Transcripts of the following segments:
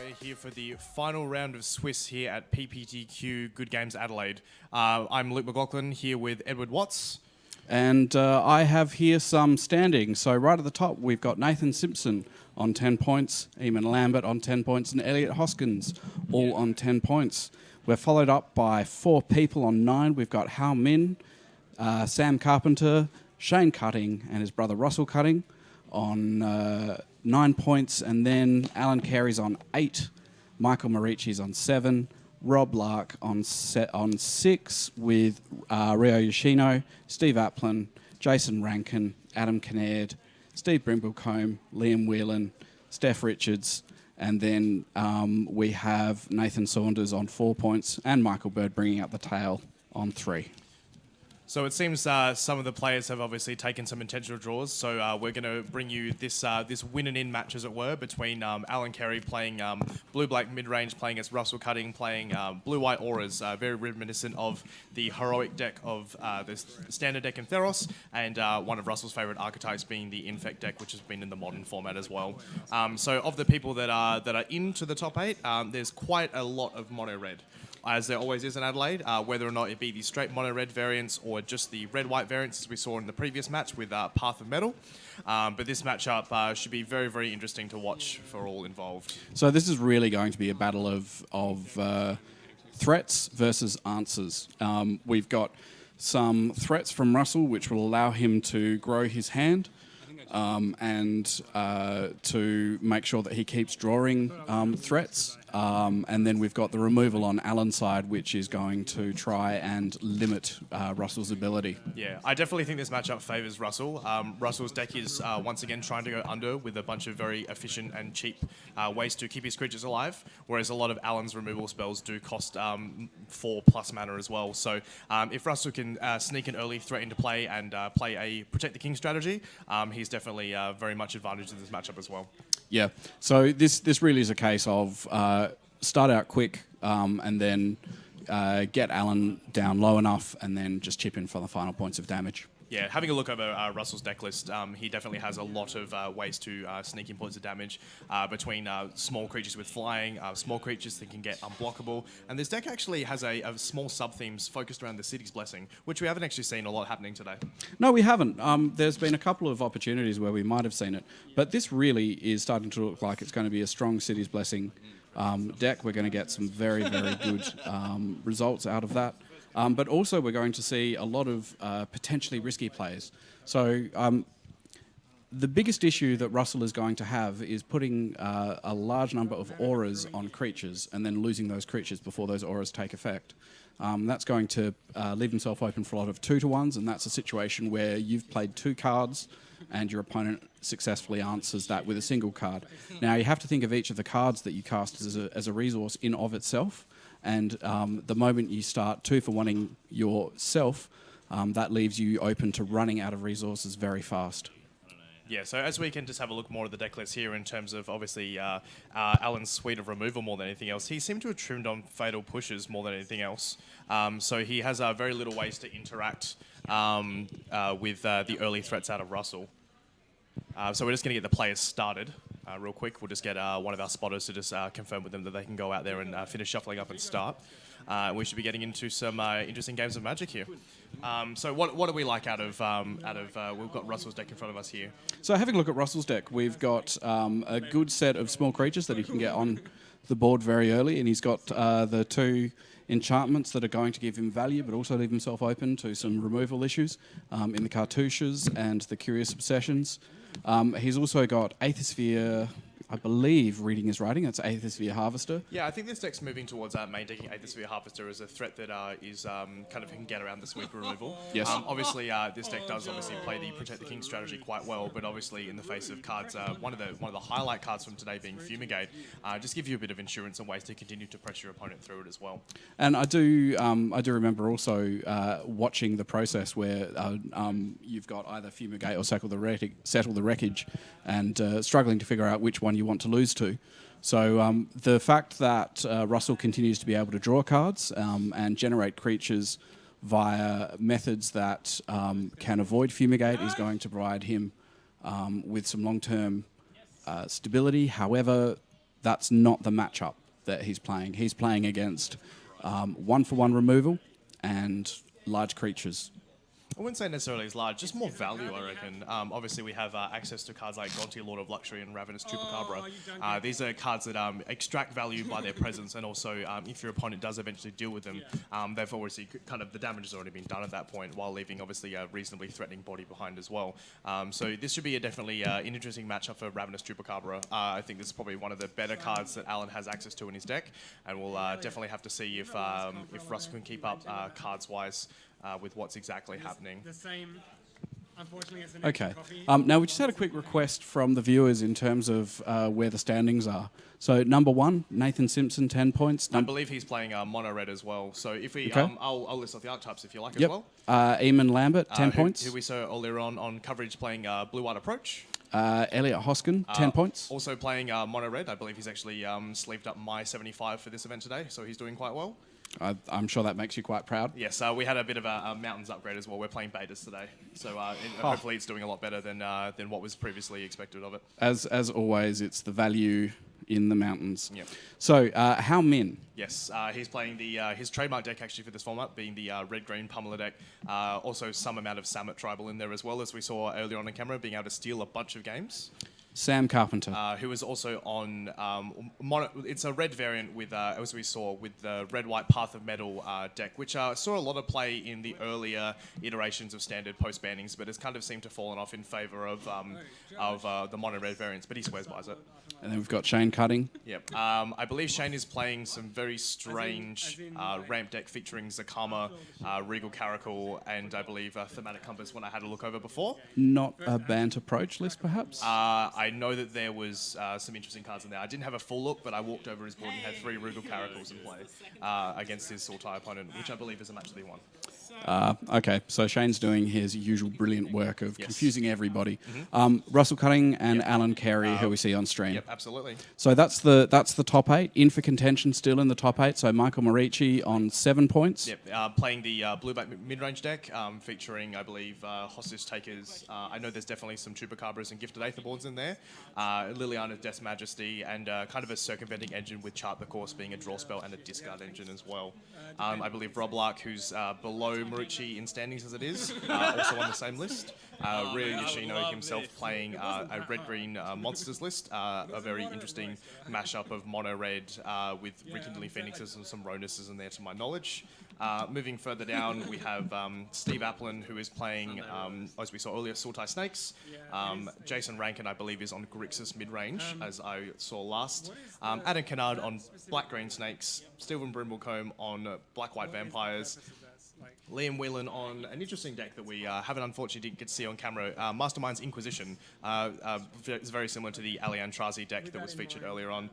We're here for the final round of Swiss here at PPTQ Good Games Adelaide. I'm Luke McLaughlin here with Edward Watts. And I have here some standings. So right at the top, we've got Nathan Simpson on 10 points, Eamon Lambert on 10 points, and Elliot Hoskins all on 10 points. We're followed up by 4 people on 9. We've got Hao Min, Sam Carpenter, Shane Cutting, and his brother Russell Cutting on 9 points, and then Alan Carey's on 8, Michael Marici's on 7, Rob Lark on 6, with Rio Yoshino, Steve Applin, Jason Rankin, Adam Kinnaird, Steve Brimblecombe, Liam Whelan, Steph Richards, and then we have Nathan Saunders on 4 points, and Michael Bird bringing up the tail on 3. So it seems some of the players have obviously taken some intentional draws. So we're going to bring you this this win and in match, as it were, between Alan Carey playing blue-black mid-range, playing against Russell Cutting, playing blue-white auras, very reminiscent of the heroic deck of the standard deck in Theros, and one of Russell's favourite archetypes being the Infect deck, which has been in the modern format as well. So of the people that are into the top 8, there's quite a lot of mono-red, as there always is in Adelaide, whether or not it be the straight mono-red variants or just the red-white variants as we saw in the previous match with Path of Metal. But this matchup should be very, very interesting to watch for all involved. So this is really going to be a battle of threats versus answers. We've got some threats from Russell, which will allow him to grow his hand and to make sure that he keeps drawing threats. And then we've got the removal on Alan's side, which is going to try and limit Russell's ability. Yeah, I definitely think this matchup favours Russell. Russell's deck is once again trying to go under with a bunch of very efficient and cheap ways to keep his creatures alive, whereas a lot of Alan's removal spells do cost 4+ mana as well. So if Russell can sneak an early threat into play and play a Protect the King strategy, he's definitely very much advantage in this matchup as well. Yeah, so this really is a case of start out quick and then get Alan down low enough and then just chip in for the final points of damage. Yeah, having a look over Russell's deck list, he definitely has a lot of ways to sneak in points of damage between small creatures with flying, small creatures that can get unblockable, and this deck actually has a small sub-themes focused around the City's Blessing, which we haven't actually seen a lot happening today. No, we haven't. There's been a couple of opportunities where we might have seen it, but this really is starting to look like it's going to be a strong City's Blessing deck. We're going to get some very, very good results out of that. But also we're going to see a lot of potentially risky plays. So the biggest issue that Russell is going to have is putting a large number of auras on creatures and then losing those creatures before those auras take effect. That's going to leave himself open for a lot of 2-to-1s, and that's a situation where you've played 2 cards and your opponent successfully answers that with a single card. Now you have to think of each of the cards that you cast as a resource in of itself. And the moment you start 2-for-1ing yourself, that leaves you open to running out of resources very fast. Yeah, so as we can just have a look more at the deck list here in terms of obviously Alan's suite of removal more than anything else, he seemed to have trimmed on Fatal Pushes more than anything else. So he has very little ways to interact with the early threats out of Russell. So we're just going to get the players started. Real quick, we'll just get one of our spotters to just confirm with them that they can go out there and finish shuffling up and start. We should be getting into some interesting games of Magic here. So what do we like out of we've got Russell's deck in front of us here. So having a look at Russell's deck, we've got a good set of small creatures that he can get on the board very early, and he's got the 2 enchantments that are going to give him value but also leave himself open to some removal issues in the Cartouches and the Curious Obsessions. He's also got Aethersphere, I believe, reading his writing, that's Aethersphere Harvester. Yeah, I think this deck's moving towards main decking Aethersphere Harvester as a threat that is kind of can get around the sweep removal. Yes. Obviously, this deck does obviously play the Protect the King strategy quite well, but obviously in the face of cards, one of the highlight cards from today being Fumigate, just give you a bit of insurance and ways to continue to press your opponent through it as well. And I do remember also watching the process where you've got either Fumigate or Settle the Wreckage, and struggling to figure out which one you want to lose to. So the fact that Russell continues to be able to draw cards and generate creatures via methods that can avoid Fumigate is going to provide him with some long-term stability. However, that's not the matchup that he's playing. He's playing against 1-for-1 removal and large creatures. I wouldn't say necessarily as large, just more value, I reckon. Obviously, we have access to cards like Gonti, Lord of Luxury, and Ravenous Chupacabra. These are cards that extract value by their presence, and also if your opponent does eventually deal with them, they've obviously the damage has already been done at that point, while leaving obviously a reasonably threatening body behind as well. So this should be definitely an interesting matchup for Ravenous Chupacabra. I think this is probably one of the better cards that Alan has access to in his deck, and we'll definitely have to see if Russell can keep up cards-wise. With what's exactly happening. Okay. Now, we just had a quick request from the viewers in terms of where the standings are. So, number 1, Nathan Simpson, 10 points. I believe he's playing mono red as well. So, if we, Okay. I'll list off the archetypes if you like Yep. as well. Eamon Lambert, 10 points. Who we saw earlier on coverage playing blue-white approach. Elliot Hoskin, 10 points. Also playing mono red. I believe he's actually sleeved up my 75 for this event today, so he's doing quite well. I'm sure that makes you quite proud. Yes, we had a bit of a mountains upgrade as well. We're playing betas today, so hopefully it's doing a lot better than what was previously expected of it. As always, it's the value in the mountains. Yep. So, How Min? Yes, he's playing his trademark deck actually for this format, being the red-green pummeler deck. Also, some amount of Samet Tribal in there as well, as we saw earlier on camera, being able to steal a bunch of games. Sam Carpenter. Who is also on it's a red variant with, as we saw, with the red-white Path of Metal deck, which saw a lot of play in the earlier iterations of standard post-bannings, but has kind of seemed to fallen off in favour of the mono-red variants, but he swears by it. And then we've got Shane Cutting. Yep. I believe Shane is playing some very strange ramp deck featuring Zakama, Regal Caracal, and I believe Thematic Compass when I had a look over before. Not a banned approach list, perhaps? I know that there was some interesting cards in there. I didn't have a full look, but I walked over his board and had 3 Regal Caracals in play against his Sultai opponent, which I believe is a match that he won. Okay, so Shane's doing his usual brilliant work of confusing everybody. Mm-hmm. Russell Cutting and Alan Carey, who we see on stream. Yep, absolutely. So that's the top 8. In for contention still in the top 8. So Michael Marici on 7 points. Yep, playing the blue-black mid-range deck, featuring, I believe, Hostage Takers. I know there's definitely some Chupacabras and Gifted Aether boards in there. Liliana Death Majesty, and kind of a circumventing engine with Chart the Course being a draw spell and a discard engine as well. I believe Rob Lark, who's below Marucci in standings as it is, also on the same list. Ryo Yoshino himself playing a red-green monsters list, a very interesting mashup of mono-red with Rekindling Phoenixes and some Ronuses in there to my knowledge. Moving further down, we have Steve Applin, who is playing, as we saw earlier, Sultai Snakes. Jason Rankin, I believe, is on Grixis mid-range, as I saw last. Adam Kennard on Black-Green Snakes. Stephen Brimblecombe on Black-White Vampires. Liam Whelan on an interesting deck that we haven't unfortunately didn't get to see on camera, Mastermind's Inquisition. It's very similar to the Alian Trazi deck that was featured earlier on.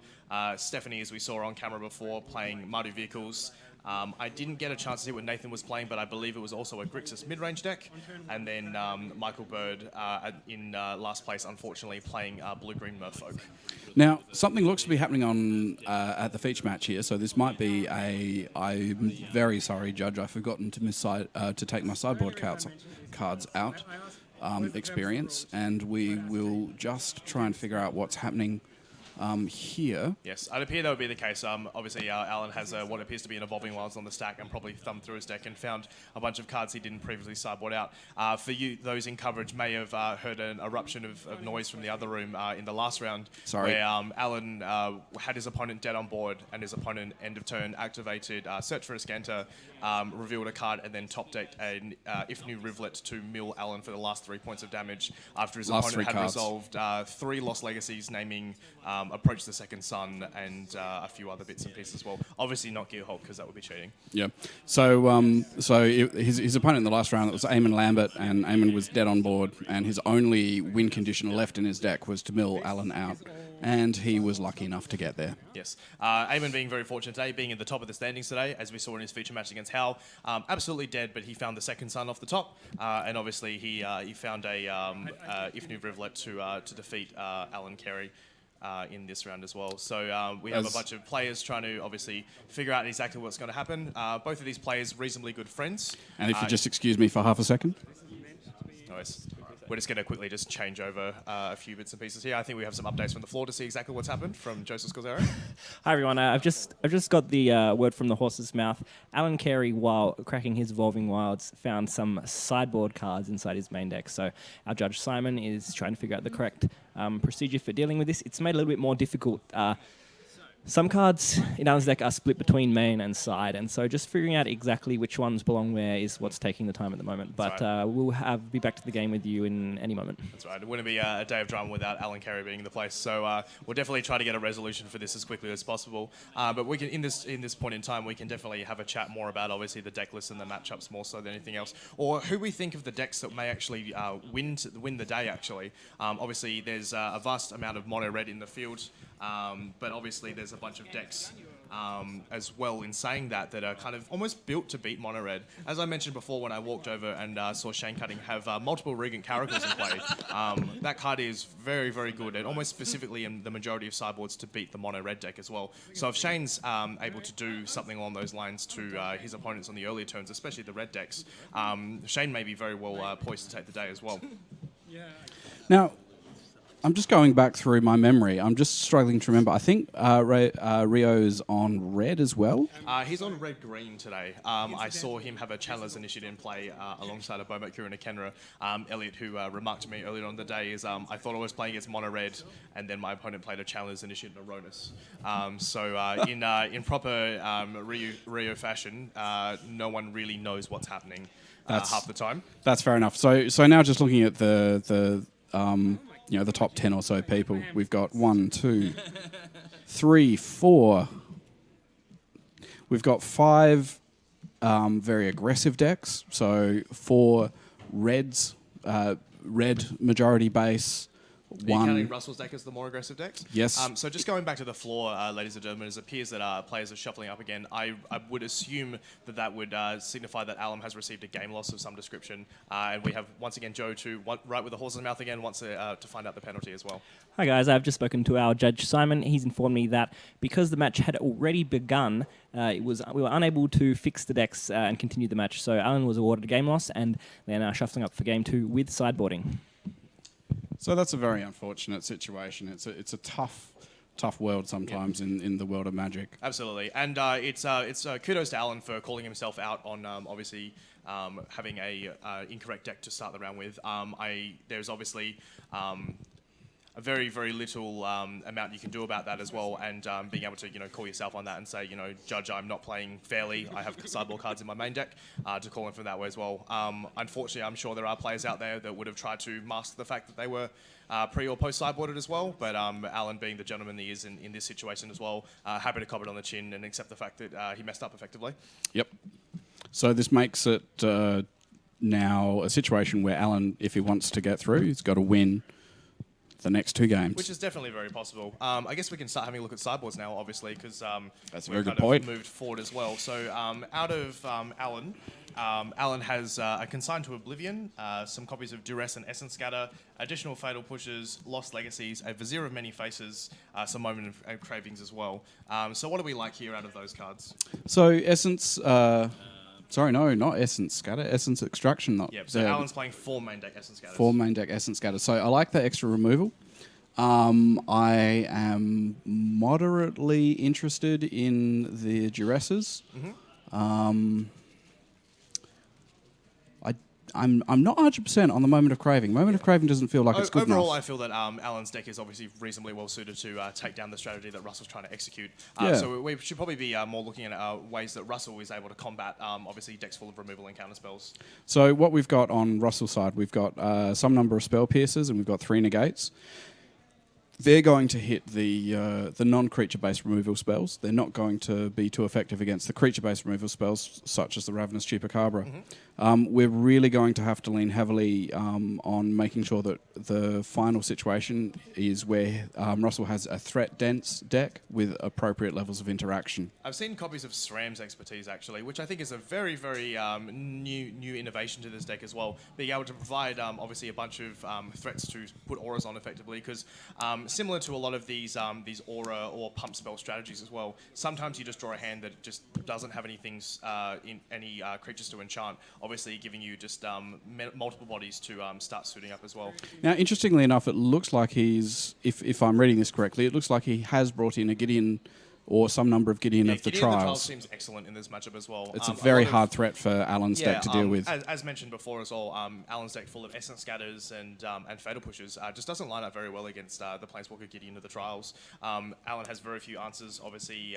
Stephanie, as we saw on camera before, playing Mardu Vehicles. I didn't get a chance to see what Nathan was playing, but I believe it was also a Grixis mid-range deck. And then Michael Bird in last place, unfortunately, playing blue-green Merfolk. Now, something looks to be happening on at the feature match here, so this might be I'm very sorry, Judge, I've forgotten to take my sideboard cards out experience, and we will just try and figure out what's happening here. Yes, it appear that would be the case. Obviously, Alan has what appears to be an Evolving Wilds on the stack and probably thumbed through his deck and found a bunch of cards he didn't previously sideboard out. For you, those in coverage may have heard an eruption of noise from the other room in the last round. Sorry. Where Alan had his opponent dead on board and his opponent end of turn activated Search for a Scanter, revealed a card and then top decked an If New Rivulet to mill Alan for the last 3 points of damage after his opponent had resolved 3 Lost Legacies, naming Approach the Second Sun and a few other bits and pieces as well. Obviously not Gearhulk, because that would be cheating. Yeah. So his opponent in the last round, it was Eamon Lambert, and Eamon was dead on board, and his only win condition left in his deck was to mill Alan out, and he was lucky enough to get there. Yes. Eamon being very fortunate today, being in the top of the standings today, as we saw in his feature match against Hal. Absolutely dead, but he found the Second Sun off the top, and obviously he found a If New Rivulet to defeat Alan Carey. In this round as well. So we have a bunch of players trying to obviously figure out exactly what's going to happen. Both of these players reasonably good friends. And if you just excuse me for half a second. Nice. we're just going to quickly just change over a few bits and pieces here. I think we have some updates from the floor to see exactly what's happened from Joseph Scozzero. Hi everyone. I've just got the word from the horse's mouth. Alan Carey, while cracking his Evolving Wilds, found some sideboard cards inside his main deck. So our judge Simon is trying to figure out the correct procedure for dealing with this. It's made it a little bit more difficult. Some cards in Alan's deck are split between main and side, and so just figuring out exactly which ones belong where is what's taking the time at the moment. But we'll be back to the game with you in any moment. That's right. It wouldn't be a day of drama without Alan Carey being in the place. So we'll definitely try to get a resolution for this as quickly as possible. But we can, in this point in time, we can definitely have a chat more about obviously the deck list and the matchups more so than anything else, or who we think of the decks that may actually win the day. Actually, obviously there's a vast amount of mono red in the field. But obviously there's a bunch of decks as well in saying that are kind of almost built to beat mono red. As I mentioned before when I walked over and saw Shane Cutting have multiple Regent Caracals in play, that card is very, very good and almost specifically in the majority of sideboards to beat the mono red deck as well. So if Shane's able to do something along those lines to his opponents on the earlier turns, especially the red decks, Shane may be very well poised to take the day as well. Now, I'm just going back through my memory. I'm just struggling to remember. I think Rio's on red as well. He's on red-green today. I saw him have a Chandler's Initiate in play alongside a Bomat Kieran Kenra. Elliot, who remarked to me earlier on in the day, is I thought I was playing against mono red, and then my opponent played a Chandler's Initiate and a Ronus. In proper Rio fashion, no one really knows what's happening half the time. That's fair enough. So now just looking at the top 10 or so people. We've got 1, 2, 3, 4. We've got 5 very aggressive decks. So 4 reds, red majority base. Are you counting Russell's deck as the more aggressive decks? Yes. So just going back to the floor, ladies and gentlemen, it appears that players are shuffling up again. I would assume that would signify that Alan has received a game loss of some description. And we have, once again, Joe right with the horse's mouth again, wants to find out the penalty as well. Hi guys, I've just spoken to our judge Simon. He's informed me that because the match had already begun, we were unable to fix the decks and continue the match. So Alan was awarded a game loss, and they're now shuffling up for game 2 with sideboarding. So that's a very unfortunate situation. It's a tough world sometimes in the world of Magic. Absolutely, and it's kudos to Alan for calling himself out on obviously having a incorrect deck to start the round with. There's obviously a very, very little amount you can do about that as well, and being able to call yourself on that and say, Judge, I'm not playing fairly. I have sideboard cards in my main deck to call him from that way as well. Unfortunately, I'm sure there are players out there that would have tried to mask the fact that they were pre or post sideboarded as well, but Alan, being the gentleman he is in this situation as well, happy to cop it on the chin and accept the fact that he messed up effectively. Yep. So this makes it now a situation where Alan, if he wants to get through, he's got to win the next 2 games. Which is definitely very possible. I guess we can start having a look at sideboards now, obviously, because that's a we've very good kind point. of moved forward as well. So out of Alan, Alan has a Consign to Oblivion, some copies of Duress and Essence Scatter, additional Fatal Pushes, Lost Legacies, a Vizier of Many Faces, some Moment of Cravings as well. So what do we like here out of those cards? So Essence... sorry, no, not Essence Scatter. Essence Extraction. Not. Yep, so Alan's playing 4 main deck Essence Scatters. 4 main deck Essence Scatter. So I like the extra removal. I am moderately interested in the Duresses. Mm-hmm. I'm not 100% on the Moment of Craving. Moment of Craving doesn't feel like it's good overall, enough. I feel that Alan's deck is obviously reasonably well suited to take down the strategy that Russell's trying to execute. So we should probably be more looking at ways that Russell is able to combat, obviously, decks full of removal and counter spells. So what we've got on Russell's side, we've got some number of Spell Piercers and we've got 3 Negates. They're going to hit the non-creature-based removal spells. They're not going to be too effective against the creature-based removal spells, such as the Ravenous Chupacabra. Mm-hmm. We're really going to have to lean heavily on making sure that the final situation is where Russell has a threat-dense deck with appropriate levels of interaction. I've seen copies of SRAM's expertise, actually, which I think is a very, very new innovation to this deck as well. Being able to provide, obviously, a bunch of threats to put auras on effectively, because similar to a lot of these aura or pump spell strategies as well. Sometimes you just draw a hand that just doesn't have any things in any creatures to enchant. Obviously, giving you just multiple bodies to start suiting up as well. Now, interestingly enough, it looks like he's, if I'm reading this correctly, it looks like he has brought in a Gideon or some number of Gideon of the Gideon of the Trials. seems excellent in this matchup as well. It's a very hard threat for Alan's deck to deal with. As mentioned before as well, Alan's deck full of Essence Scatters and Fatal Pushes just doesn't line up very well against the Planeswalker Gideon of the Trials. Alan has very few answers. Obviously,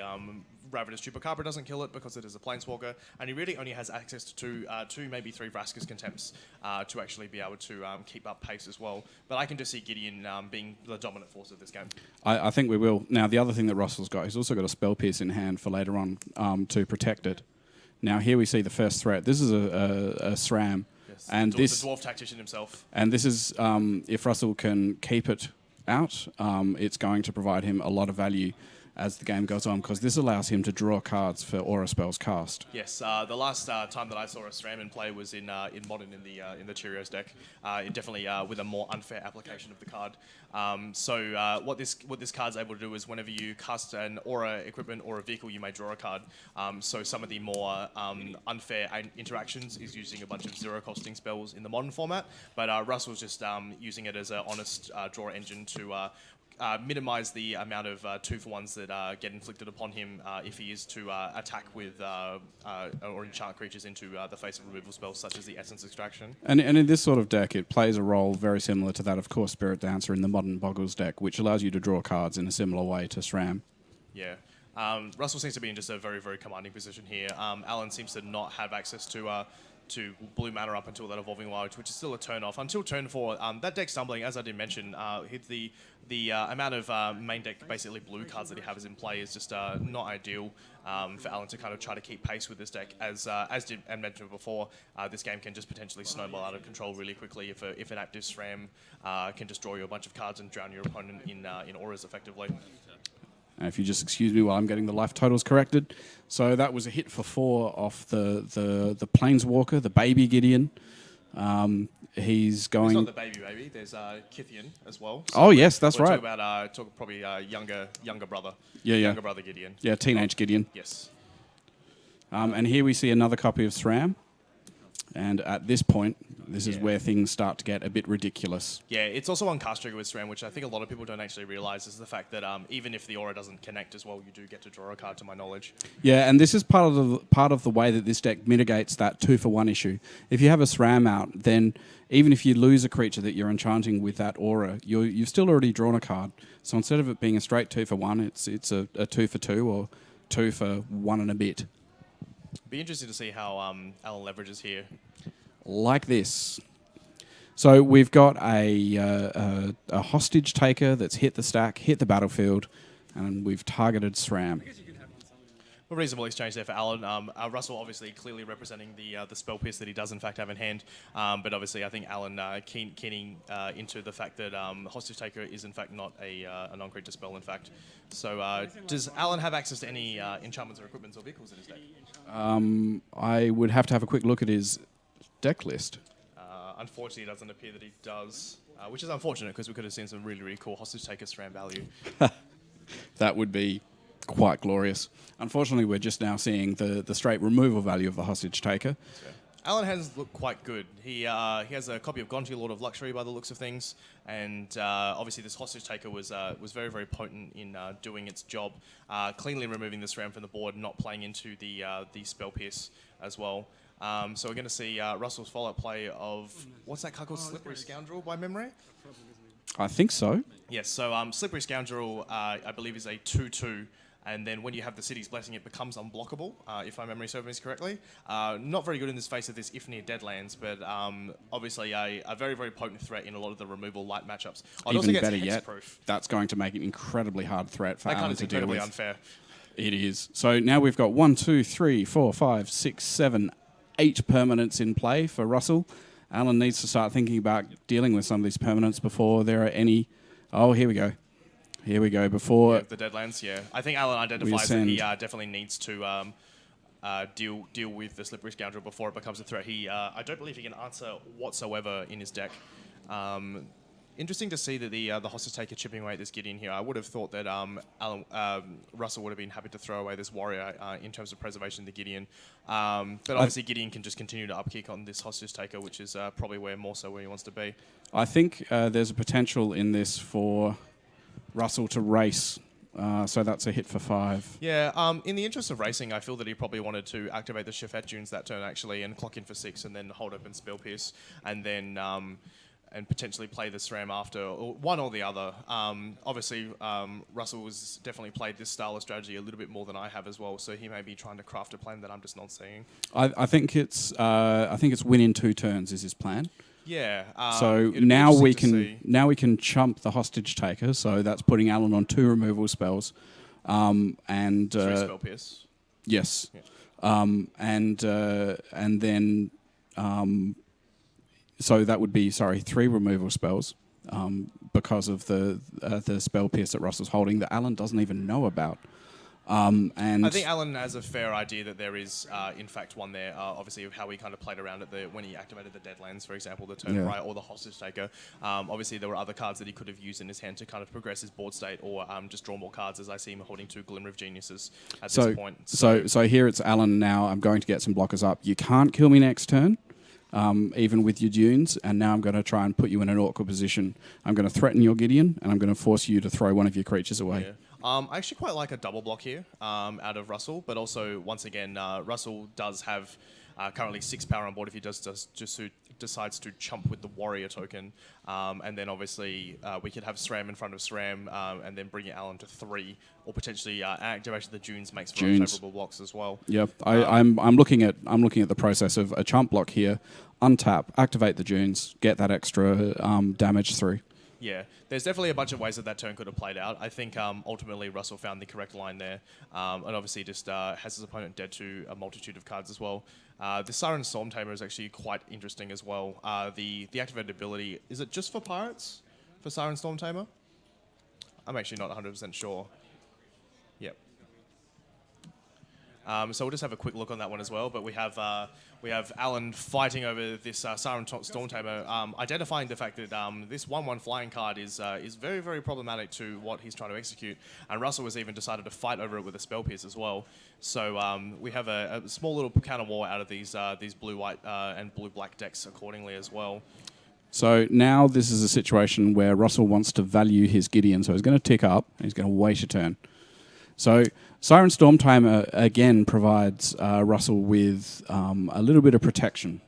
Ravenous Chupacabra doesn't kill it because it is a Planeswalker, and he really only has access to two, maybe three Vraska's Contempts to actually be able to keep up pace as well. But I can just see Gideon being the dominant force of this game. I think we will. Now, the other thing that Russell's got, he's also got a Spell Pierce in hand for later on to protect it. Now, here we see the first threat. This is a SRAM. Yes, and the Dwarf Tactician himself. And this is, if Russell can keep it out, it's going to provide him a lot of value as the game goes on, because this allows him to draw cards for aura spells cast. Yes, the last time that I saw a SRAM in play was in Modern in the Cheerios deck. It definitely with a more unfair application of the card. So what this card's able to do is whenever you cast an aura equipment or a vehicle, you may draw a card. So some of the more unfair interactions is using a bunch of zero costing spells in the Modern format, but Russell's just using it as an honest draw engine to minimize the amount of 2-for-1s that get inflicted upon him if he is to attack with or enchant creatures into the face of removal spells such as the Essence Extraction. And in this sort of deck, it plays a role very similar to that of Core Spirit Dancer in the Modern Boggles deck, which allows you to draw cards in a similar way to SRAM. Yeah. Russell seems to be in just a very, very commanding position here. Alan seems to not have access to blue mana up until that Evolving Wild, which is still a turn off. Until turn 4, that deck stumbling, as I did mention, the amount of main deck, basically blue cards that he has in play is just not ideal for Alan to kind of try to keep pace with this deck. As did and mentioned before, this game can just potentially snowball out of control really quickly if an active SRAM can just draw you a bunch of cards and drown your opponent in auras effectively. If you just excuse me while I'm getting the life totals corrected. So that was a hit for 4 off the Planeswalker, the baby Gideon. He's going... It's not the baby. There's Kithian as well. So oh, yes, that's right. Talk probably younger brother. Yeah. Younger brother Gideon. Yeah, teenage Gideon. Yes. And here we see another copy of SRAM. And at this point, this is where things start to get a bit ridiculous. Yeah, it's also on cast trigger with SRAM, which I think a lot of people don't actually realise is the fact that even if the aura doesn't connect as well, you do get to draw a card, to my knowledge. Yeah, and this is part of the way that this deck mitigates that 2-for-1 issue. If you have a SRAM out, then even if you lose a creature that you're enchanting with that aura, you've still already drawn a card. So instead of it being a straight 2-for-1, it's a 2-for-2 or 2-for-1 and a bit. Be interesting to see how Alan leverages here. Like this. So we've got a hostage taker that's hit the stack, hit the battlefield, and we've targeted SRAM. A reasonable exchange there for Alan. Russell obviously clearly representing the spell pierce that he does in fact have in hand, but obviously I think Alan keening into the fact that Hostage Taker is in fact not a non-creature spell in fact. So does Alan have access to any enchantments or equipments or vehicles in his deck? I would have to have a quick look at his deck list. Unfortunately, it doesn't appear that he does, which is unfortunate because we could have seen some really, really cool Hostage Taker SRAM value. That would be quite glorious. Unfortunately, we're just now seeing the straight removal value of the Hostage Taker. Yeah. Alan has looked quite good. He has a copy of Gonti, Lord of Luxury, by the looks of things, and obviously this Hostage Taker was very, very potent in doing its job, cleanly removing the SRAM from the board, not playing into the Spell Pierce as well. So we're going to see Russell's follow-up play of, what's that card called? Slippery Scoundrel by memory? I think so. Yes, so Slippery Scoundrel, I believe, is a 2/2. And then when you have the City's Blessing, it becomes unblockable, if my memory serves me correctly. Not very good in this face of this if near Deadlands, but obviously a very, very potent threat in a lot of the removal light matchups. Even better yet, that's going to make an incredibly hard threat for Alan to deal with. That kind of unfair. It is. So now we've got 1, 2, 3, 4, 5, 6, 7, 8 permanents in play for Russell. Alan needs to start thinking about dealing with some of these permanents before there are any... Oh, here we go. Here we go. Before the Deadlands, yeah. I think Alan identifies that he definitely needs to deal with the Slippery Scoundrel before it becomes a threat. I don't believe he can answer whatsoever in his deck. Interesting to see that the hostage taker chipping away at this Gideon here. I would have thought that Russell would have been happy to throw away this warrior in terms of preservation of the Gideon. But obviously Gideon can just continue to upkick on this hostage taker, which is probably more so where he wants to be. I think there's a potential in this for Russell to race. So that's a hit for 5. Yeah, in the interest of racing, I feel that he probably wanted to activate the Chefette Dunes that turn actually and clock in for 6 and then hold open Spell Pierce and then and potentially play the SRAM after, or one or the other. Obviously, Russell has definitely played this style of strategy a little bit more than I have as well, so he may be trying to craft a plan that I'm just not seeing. I think it's win in 2 turns is his plan. Yeah. So now we can chump the hostage taker. So that's putting Alan on 2 removal spells, and 3 Spell Pierce. Yes, Yeah. and then so that would be 3 removal spells because of the spell pierce that Russell's holding that Alan doesn't even know about. And I think Alan has a fair idea that there is, in fact, one there. Obviously, of how he kind of played around it when he activated the Deadlands, for example, the turn right, or the Hostage Taker. Obviously, there were other cards that he could have used in his hand to kind of progress his board state, or just draw more cards. As I see him holding 2 Glimmer of Geniuses at this point. So here it's Alan now. I'm going to get some blockers up. You can't kill me next turn. Even with your dunes, and now I'm going to try and put you in an awkward position. I'm going to threaten your Gideon, and I'm going to force you to throw one of your creatures away. Yeah. I actually quite like a double block here out of Russell, but also, once again, Russell does have currently 6 power on board if he decides to chump with the warrior token. And then obviously we could have SRAM in front of SRAM and then bring Alan to 3, or potentially activation of the Dunes makes for unfavorable blocks as well. Yep, I'm looking at the process of a chump block here, untap, activate the Dunes, get that extra damage through. Yeah, there's definitely a bunch of ways that turn could have played out. I think ultimately Russell found the correct line there, and obviously just has his opponent dead to a multitude of cards as well. The Siren Storm Tamer is actually quite interesting as well. The activated ability, is it just for pirates, for Siren Storm Tamer? I'm actually not 100% sure. Yep. So we'll just have a quick look on that one as well. But we have Alan fighting over this Siren Storm Tamer, identifying the fact that this 1/1 flying card is very, very problematic to what he's trying to execute. And Russell has even decided to fight over it with a Spell Pierce as well. So we have a small little counter war out of these blue-white and blue-black decks accordingly as well. So now this is a situation where Russell wants to value his Gideon, so he's going to tick up, and he's going to wait a turn. So Siren Storm Tamer again provides Russell with a little bit of protection.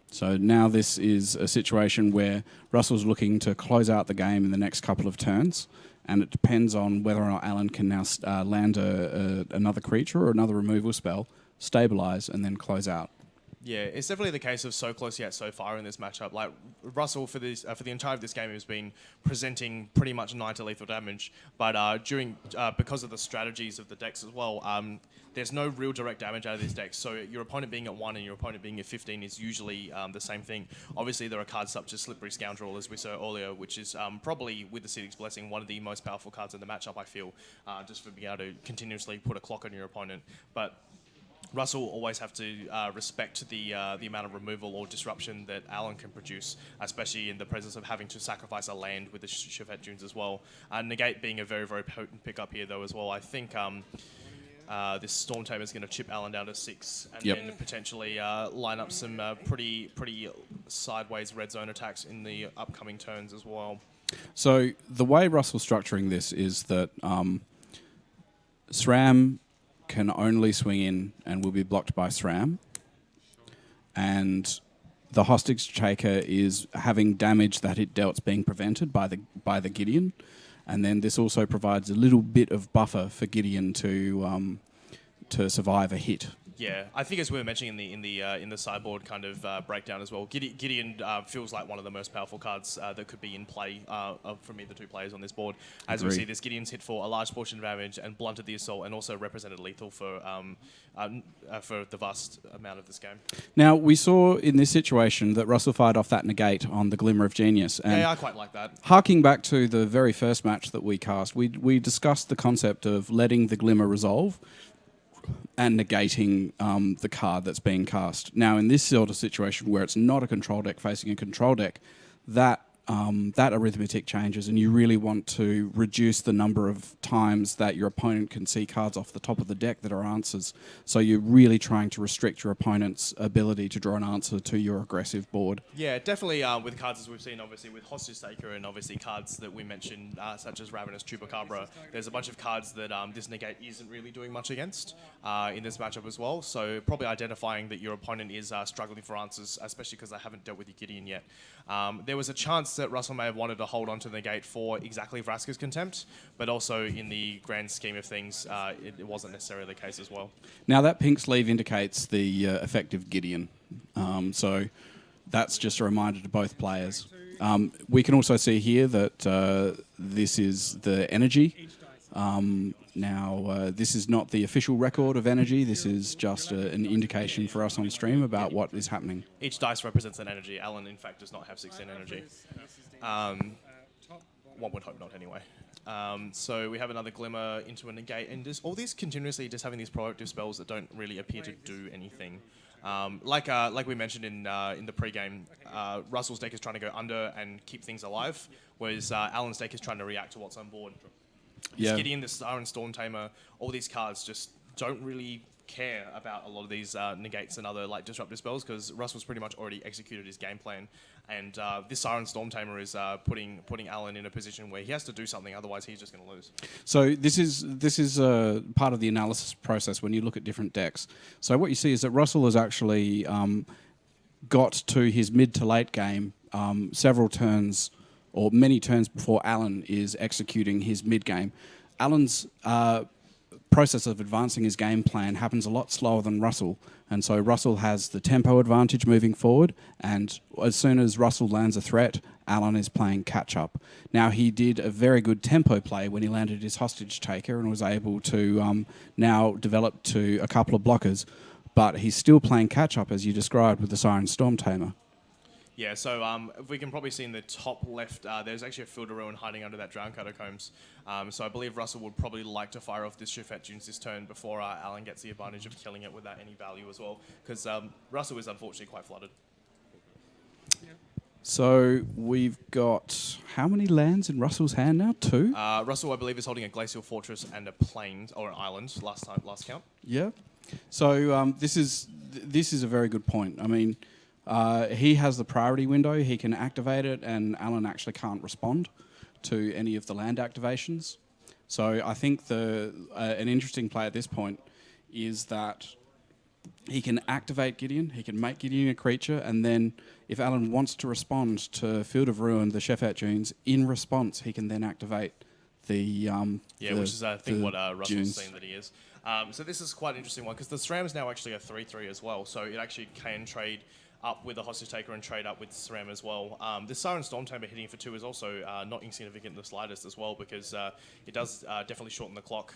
So now this is a situation where Russell's looking to close out the game in the next couple of turns, and it depends on whether or not Alan can now land another creature or another removal spell, stabilize, and then close out. Yeah, it's definitely the case of so close yet so far in this matchup. Like Russell for the entire of this game has been presenting pretty much 9 to lethal damage, but because of the strategies of the decks as well, there's no real direct damage out of these decks. So your opponent being at 1 and your opponent being at 15 is usually the same thing. Obviously, there are cards such as Slippery Scoundrel, as we saw earlier, which is probably with the Acidic's Blessing one of the most powerful cards in the matchup. I feel just for being able to continuously put a clock on your opponent, but Russell will always have to respect the amount of removal or disruption that Alan can produce, especially in the presence of having to sacrifice a land with the Chefette Dunes as well. Negate being a very, very potent pickup here, though, as well. I think this Storm Tamer is going to chip Alan down to 6 and then potentially line up some pretty sideways red zone attacks in the upcoming turns as well. So the way Russell's structuring this is that SRAM can only swing in and will be blocked by SRAM, and the hostage taker is having damage that it dealt's being prevented by the Gideon, and then this also provides a little bit of buffer for Gideon to survive a hit. Yeah, I think as we were mentioning in the sideboard kind of breakdown as well, Gideon feels like one of the most powerful cards that could be in play from either two players on this board. As we see, this Gideon's hit for a large portion of damage and blunted the assault, and also represented lethal for the vast amount of this game. Now we saw in this situation that Russell fired off that negate on the Glimmer of Genius. And yeah, I quite like that. Harking back to the very first match that we cast, we discussed the concept of letting the Glimmer resolve and negating the card that's being cast. Now, in this sort of situation where it's not a control deck facing a control deck, that that arithmetic changes, and you really want to reduce the number of times that your opponent can see cards off the top of the deck that are answers. So you're really trying to restrict your opponent's ability to draw an answer to your aggressive board. Yeah, definitely with cards as we've seen, obviously, with Hostage Taker and obviously cards that we mentioned, such as Ravenous Chupacabra, there's a bunch of cards that this negate isn't really doing much against in this matchup as well. So probably identifying that your opponent is struggling for answers, especially because they haven't dealt with your Gideon yet. There was a chance that Russell may have wanted to hold on to the negate for exactly Vraska's Contempt, but also in the grand scheme of things, it wasn't necessarily the case as well. Now that pink sleeve indicates the effective Gideon, so that's just a reminder to both players. We can also see here that this is the energy. Now, this is not the official record of energy. This is just an indication for us on stream about what is happening. Each dice represents an energy. Alan, in fact, does not have 16 energy. One would hope not, anyway. So we have another Glimmer into a negate, and just all these continuously just having these proactive spells that don't really appear to do anything. Like we mentioned in the pre-game, Russell's deck is trying to go under and keep things alive, whereas Alan's deck is trying to react to what's on board. Yeah. Gideon, the Siren Storm Tamer, all these cards just don't really care about a lot of these negates and other like disruptive spells, because Russell's pretty much already executed his game plan, and this Siren Storm Tamer is putting Alan in a position where he has to do something, otherwise he's just going to lose. So this is part of the analysis process when you look at different decks. So what you see is that Russell has actually got to his mid to late game several turns, or many turns before Alan is executing his mid game. Alan's process of advancing his game plan happens a lot slower than Russell, and so Russell has the tempo advantage moving forward, and as soon as Russell lands a threat, Alan is playing catch up. Now, he did a very good tempo play when he landed his Hostage Taker and was able to now develop to a couple of blockers, but he's still playing catch up, as you described, with the Siren Storm Tamer. Yeah, so if we can probably see in the top left, there's actually a Field of Ruin hiding under that Drown Catacombs. So I believe Russell would probably like to fire off this Chauffette Dunes this turn before Alan gets the advantage of killing it without any value as well, because Russell is unfortunately quite flooded. So we've got how many lands in Russell's hand now? 2? Russell, I believe, is holding a Glacial Fortress and a Plains, or an island, last count. Yeah. So this is a very good point. I mean, he has the priority window. He can activate it, and Alan actually can't respond to any of the land activations. So I think an interesting play at this point is that he can activate Gideon, he can make Gideon a creature, and then if Alan wants to respond to Field of Ruin, the Chauffette Dunes, in response, he can then activate the which is I think what Russell's Dunes. saying that he is. So this is quite an interesting one, because the SRAM is now actually a 3/3 as well, so it actually can trade up with the Hostage Taker and trade up with SRAM as well. The Siren Storm Tamer hitting for 2 is also not insignificant in the slightest as well, because it does definitely shorten the clock.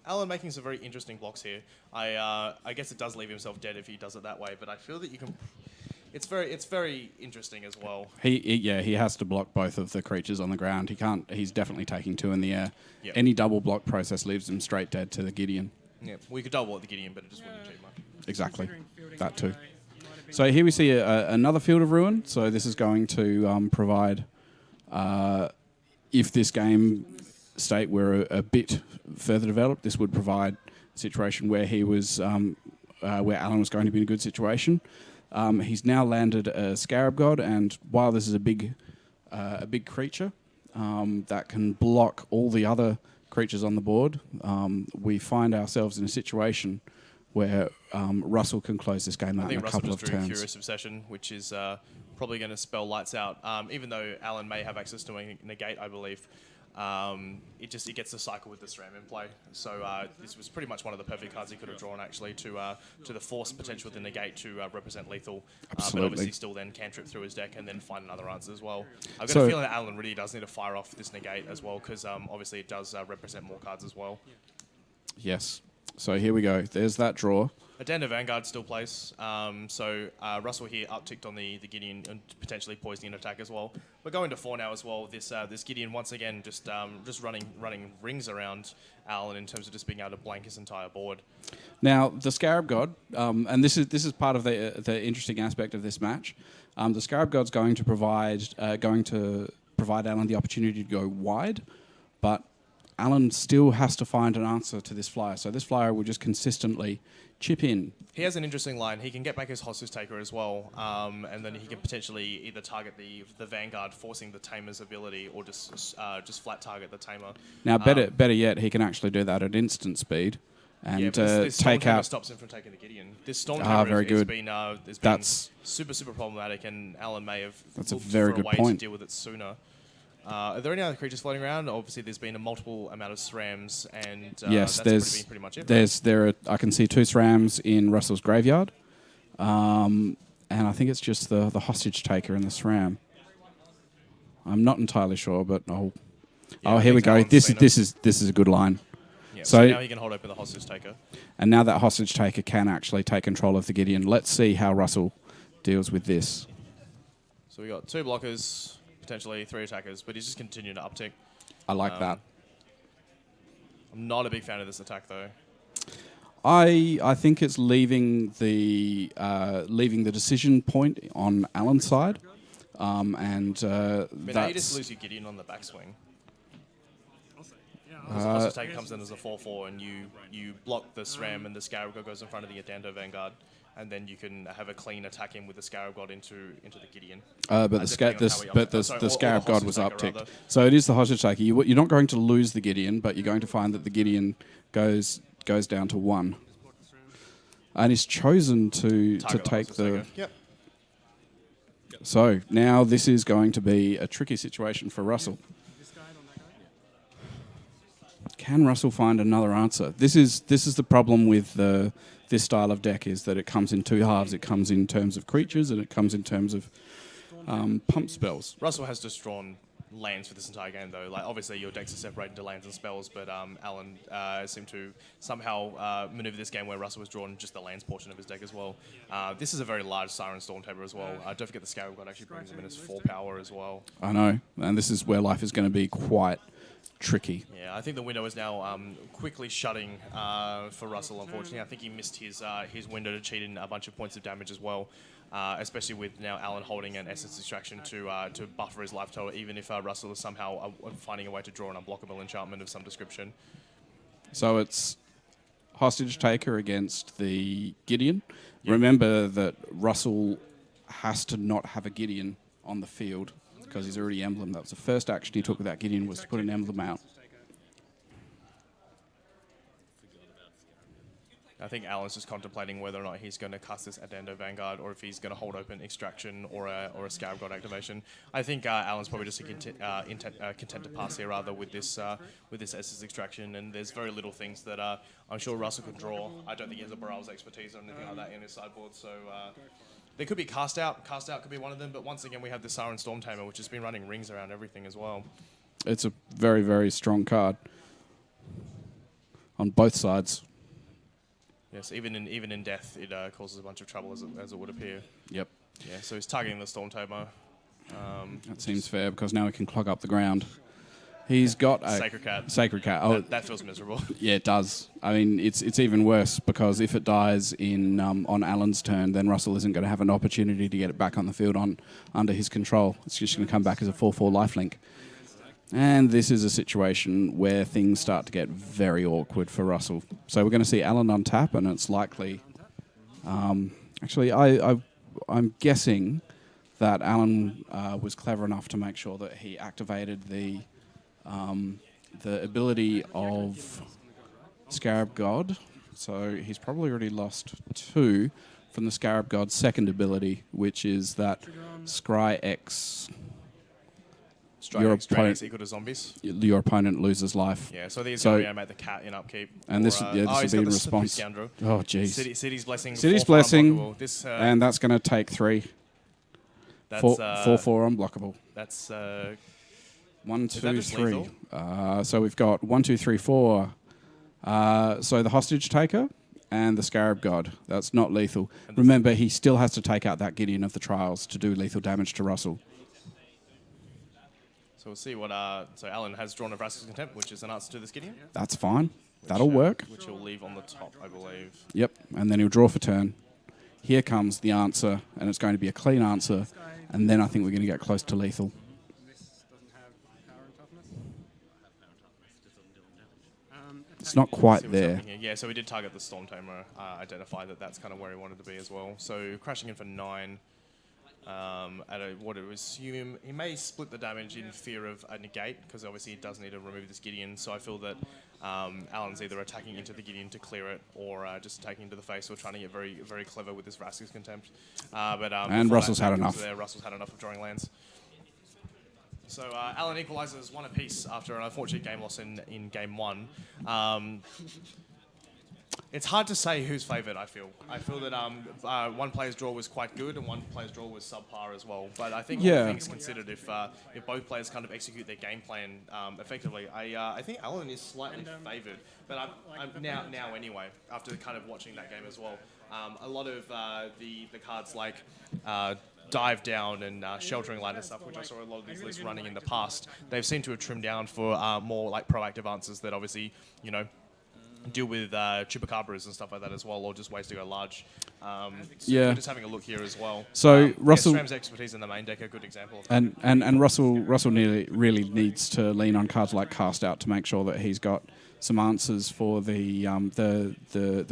Alan making some very interesting blocks here. I guess it does leave himself dead if he does it that way, but I feel that you can... It's very interesting as well. He has to block both of the creatures on the ground. He can't. He's definitely taking 2 in the air. Yep. Any double block process leaves him straight dead to the Gideon. Yeah, we could double at the Gideon, but it just wouldn't achieve much. Exactly. That too. So here we see another Field of Ruin. So this is going to provide, if this game state were a bit further developed, this would provide a situation where he was, where Alan was going to be in a good situation. He's now landed a Scarab God, and while this is a big creature that can block all the other creatures on the board, we find ourselves in a situation where Russell can close this game out in a couple of turns. I think Russell just drew Curious Obsession, which is probably going to spell lights out. Even though Alan may have access to a negate, I believe, it gets the cycle with the SRAM in play. So this was pretty much one of the perfect cards he could have drawn, actually, to the force potential of the negate to represent lethal. Absolutely. But obviously still then cantrip through his deck and then find another answer as well. I've got a feeling that Alan really does need to fire off this negate as well, because obviously it does represent more cards as well. Yes. So here we go. There's that draw. Adenda Vanguard still plays. Russell here upticked on the Gideon and potentially poisoning an attack as well. We're going to 4 now as well. This Gideon once again just running rings around Alan in terms of just being able to blank his entire board. Now the Scarab God, and this is part of the interesting aspect of this match. The Scarab God's going to provide Alan the opportunity to go wide, but Alan still has to find an answer to this flyer. So this flyer will just consistently chip in. He has an interesting line. He can get back his hostage taker as well, and then he can potentially either target the Vanguard, forcing the Tamer's ability, or just flat target the Tamer. Now, better yet, he can actually do that at instant speed and this Storm take Tamer out. stops him from taking the Gideon. This Storm Tamer very good. has been That's super problematic, and Alan may have That's a looked very for a good way point. to deal with it sooner. Are there any other creatures floating around? Obviously, there's been a multiple amount of SRAMs, and yes, that's pretty much it. I can see 2 SRAMs in Russell's graveyard, and I think it's just the hostage taker and the SRAM. I'm not entirely sure, but here we go. This is a good line. Yeah, so now he can hold open the hostage taker. And now that hostage taker can actually take control of the Gideon. Let's see how Russell deals with this. So we got 2 blockers, potentially 3 attackers, but he's just continuing to uptick. I like that. I'm not a big fan of this attack though. I think it's leaving the decision point on Alan's side, Now you just lose your Gideon on the backswing. The hostage taker comes in as a 4/4, and you block the SRAM, and the Scarab God goes in front of the Adando Vanguard, and then you can have a clean attack in with the Scarab God into the Gideon. But the Scarab God was upticked. So it is the hostage taker. You're not going to lose the Gideon, but you're going to find that the Gideon goes down to 1. And he's chosen to take the... Yep. So now this is going to be a tricky situation for Russell. Can Russell find another answer? This is the problem with this style of deck, is that it comes in 2 halves. It comes in terms of creatures, and it comes in terms of pump spells. Russell has just drawn lands for this entire game, though. Like, obviously, your decks are separated into lands and spells, but Alan seemed to somehow maneuver this game where Russell was drawn just the lands portion of his deck as well. This is a very large Siren Storm Tamer as well. Don't forget the Scarab God actually brings him in as 4 power as well. I know, and this is where life is going to be quite tricky. Yeah, I think the window is now quickly shutting for Russell, unfortunately. I think he missed his window to cheat in a bunch of points of damage as well, especially with now Alan holding an Essence Extraction to buffer his life total, even if Russell is somehow finding a way to draw an unblockable enchantment of some description. So it's hostage taker against the Gideon. Yep. Remember that Russell has to not have a Gideon on the field, because he's already emblem. That was the first action he took with that Gideon, was to put an emblem out. I think Alan's just contemplating whether or not he's going to cast this Adendo Vanguard, or if he's going to hold open Extraction or a Scarab God activation. I think Alan's probably just content to pass here rather with this Essence Extraction, and there's very little things that I'm sure Russell can draw. I don't think he has a Baral's expertise or anything like that in his sideboard, so... There could be Cast Out. Cast Out could be one of them, but once again, we have the Siren Storm Tamer, which has been running rings around everything as well. It's a very, very strong card on both sides. Yes, even in death, it causes a bunch of trouble, as it would appear. Yep. Yeah, so he's targeting the Storm Tamer. That seems fair, because now he can clog up the ground. He's got a Sacred Cat. Oh, that feels miserable. Yeah, it does. I mean, it's even worse, because if it dies in on Alan's turn, then Russell isn't going to have an opportunity to get it back on the field under his control. It's just going to come back as a 4/4 lifelink. And this is a situation where things start to get very awkward for Russell. So we're going to see Alan on tap, and it's likely... actually, I'm guessing that Alan was clever enough to make sure that he activated the ability of Scarab God. So he's probably already lost 2 from the Scarab God's second ability, which is that Scry X. Your opponent equal to zombies. Your opponent loses life. Yeah, so these going to make the cat in upkeep. And this will be in response. Oh, jeez. City's Blessing. City's Blessing. And that's going to take 3. That's 4/4 unblockable. That's 1, 2, 3. So we've got 1, 2, 3, 4. So the hostage taker and the Scarab God. That's not lethal. Remember, he still has to take out that Gideon of the Trials to do lethal damage to Russell. So we'll see what... so Alan has drawn a Vraska's Contempt, which is an answer to this Gideon. That's fine. That'll work. Which he'll leave on the top, I believe. Yep, and then he'll draw for turn. Here comes the answer, and it's going to be a clean answer, and then I think we're going to get close to lethal. It's not quite there. Yeah, so we did target the Storm Tamer, identify that that's kind of where he wanted to be as well. So crashing in for 9. At what it was assume he may split the damage in fear of a negate, because obviously he does need to remove this Gideon. So I feel that Alan's either attacking into the Gideon to clear it, or just attacking into the face, or trying to get very, very clever with this Vraska's Contempt. And Russell's had enough. Russell's had enough of drawing lands. So Alan equalises 1 apiece after an unfortunate game loss in game 1. It's hard to say who's favoured, I feel. I feel that one player's draw was quite good and one player's draw was subpar as well. But I think all things considered, if both players kind of execute their game plan effectively, I think Alan is slightly favoured. But now anyway, after kind of watching that game as well, a lot of the cards like Dive Down and Sheltering Light and stuff, which I saw a lot of these lists running in the past, they've seemed to have trimmed down for more like proactive answers that obviously, you know, deal with chupacabras and stuff like that as well, or just ways to go large. So we're just having a look here as well. So Russell, Stram's expertise in the main deck, a good example of that. And Russell really needs to lean on cards like Cast Out to make sure that he's got some answers for the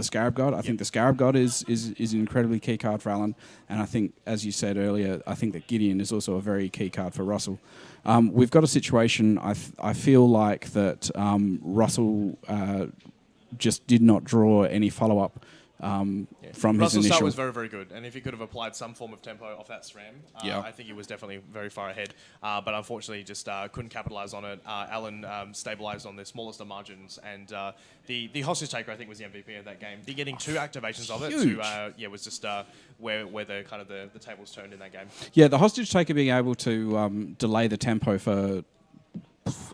Scarab God. I think the Scarab God is an incredibly key card for Alan, and I think, as you said earlier, I think that Gideon is also a very key card for Russell. We've got a situation. I feel like that Russell just did not draw any follow-up from his Russell's initial... start was very, very good, and if he could have applied some form of tempo off that SRAM, I think he was definitely very far ahead. But unfortunately, just couldn't capitalise on it. Alan stabilised on the smallest of margins, and the Hostage Taker, I think, was the MVP of that game. Getting 2 activations of it was just where the kind of the tables turned in that game. Yeah, the Hostage Taker being able to delay the tempo for,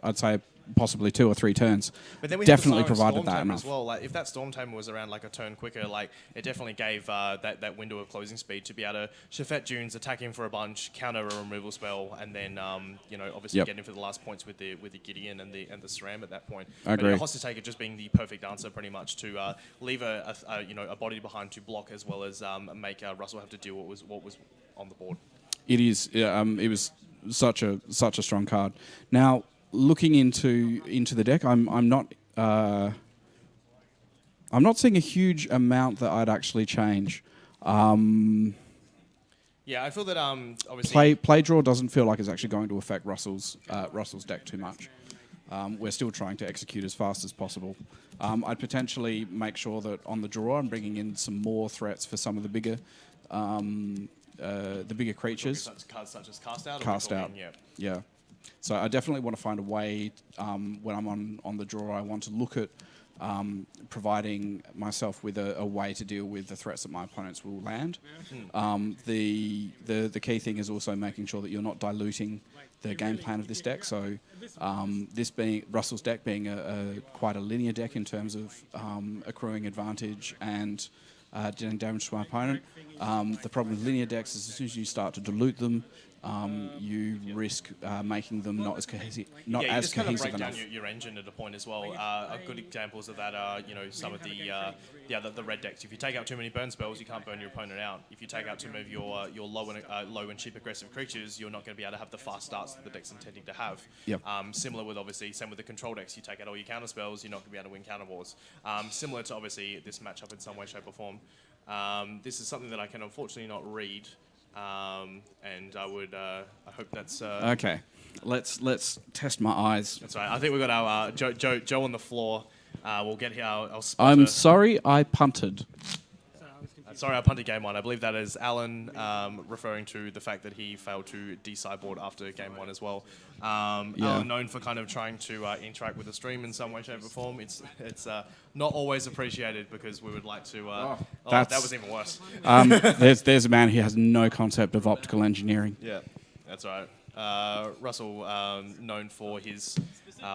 I'd say, possibly 2 or 3 turns, but then we definitely had the provided Storm that Tamer enough. as well. Like, if that Storm Tamer was around like a turn quicker, like it definitely gave that window of closing speed to be able to Shafet Dunes, attack him for a bunch, counter a removal spell, and then obviously get him for the last points with the Gideon and the SRAM at that point. I agree. But Hostage Taker just being the perfect answer, pretty much, to leave a body behind to block, as well as make Russell have to deal what was on the board. It is. It was such a strong card. Now, looking into the deck, I'm not seeing a huge amount that I'd actually change. Yeah, I feel that obviously play draw doesn't feel like it's actually going to affect Russell's deck too much. We're still trying to execute as fast as possible. I'd potentially make sure that on the draw I'm bringing in some more threats for some of the bigger creatures. Cards such as Cast Out. Cast Out. Yeah. So I definitely want to find a way, when I'm on the draw, I want to look at providing myself with a way to deal with the threats that my opponents will land. The key thing is also making sure that you're not diluting the game plan of this deck. So this being Russell's deck being quite a linear deck in terms of accruing advantage and dealing damage to my opponent. The problem with linear decks is as soon as you start to dilute them, you risk making them not as cohesive, you just kind of break enough. down your engine at a point as well. Good examples of that are, some of the red decks. If you take out too many burn spells, you can't burn your opponent out. If you take out too many of your low and cheap aggressive creatures, you're not going to be able to have the fast starts that the deck's intending to have. Yep. Similar with same with the control decks. You take out all your counter spells, you're not going to be able to win counter wars. Similar to obviously this matchup in some way, shape, or form. This is something that I can unfortunately not read. And I hope that's okay. Let's test my eyes. That's right. I think we've got our Joe on the floor. We'll get here. Our spotter. I'm sorry, I punted. Sorry, I punted game 1. I believe that is Alan referring to the fact that he failed to de-sideboard after game 1 as well. Alan, known for kind of trying to interact with the stream in some way, shape, or form. It's not always appreciated, because we would like to... that was even worse. There's a man who has no concept of optical engineering. Yeah, that's right. Russell, known for his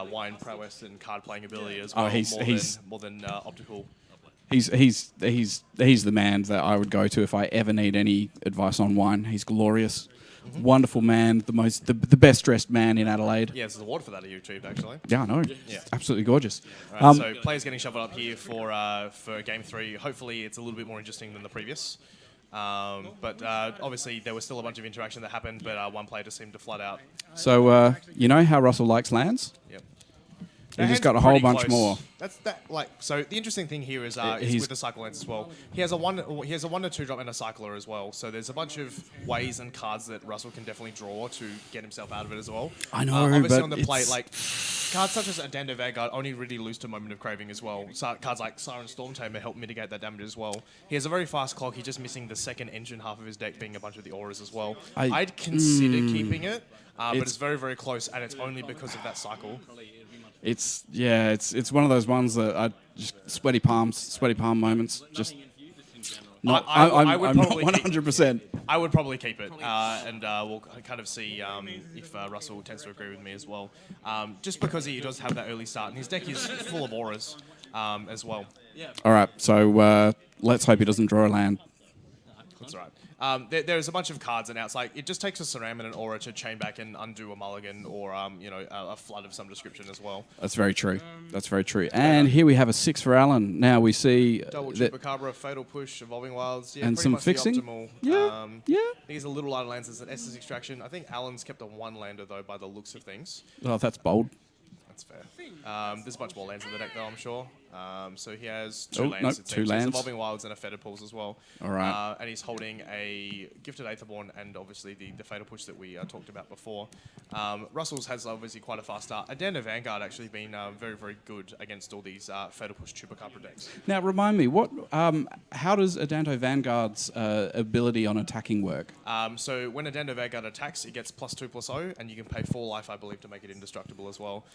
wine prowess and card playing ability as well. He's more than optical. He's the man that I would go to if I ever need any advice on wine. He's glorious, wonderful man, the best dressed man in Adelaide. Yeah, there's an award for that at YouTube, actually. Yeah, I know. Yeah. Absolutely gorgeous. Right, so players getting shuffled up here for Game 3. Hopefully it's a little bit more interesting than the previous. But obviously there was still a bunch of interaction that happened, but one player just seemed to flood out. So you know how Russell likes lands? Yep. He's just got a whole bunch more. That's that. So the interesting thing here is with the cycle lands as well. He has a 1 to 2 drop and a cycler as well. So there's a bunch of ways and cards that Russell can definitely draw to get himself out of it as well. I know, obviously but on the plate, like cards such as Adanda Vanguard only really lose to Moment of Craving as well. So cards like Siren Stormtamer help mitigate that damage as well. He has a very fast clock. He's just missing the second engine half of his deck, being a bunch of the auras as well. I'd consider keeping it, but it's very, very close, and it's only because of that cycle. It's one of those ones that I just sweaty palm moments. Just not. I would I'm not probably 100%. I would probably keep it, and we'll kind of see if Russell tends to agree with me as well. Just because he does have that early start, and his deck is full of auras as well. All right, so let's hope he doesn't draw a land. That's all right. There's a bunch of cards, and now it's like it just takes a Ceram and an aura to chain back and undo a mulligan or a flood of some description as well. That's very true. That's very true. And here we have a 6 for Alan. Now we see double Chupacabra, Fatal Push, Evolving Wilds, and some fixing. Optimal. Yeah. He's a little light of lands as an Essen's Extraction. I think Alan's kept a 1-lander though, by the looks of things. Oh, that's bold. That's fair. There's a bunch more lands in the deck though, I'm sure. So he has 2 lands. Nope, 2 lands. Evolving Wilds and a Fetid Pulse as well. All right. And he's holding a Gifted Aetherborn and obviously the Fatal Push that we talked about before. Russell's has obviously quite a fast start. Adanda Vanguard actually been very, very good against all these Fatal Push Chupacabra decks. Now remind me, how does Adanda Vanguard's ability on attacking work? So when Adanda Vanguard attacks, it gets +2/+0, and you can pay 4 life, I believe, to make it indestructible as well.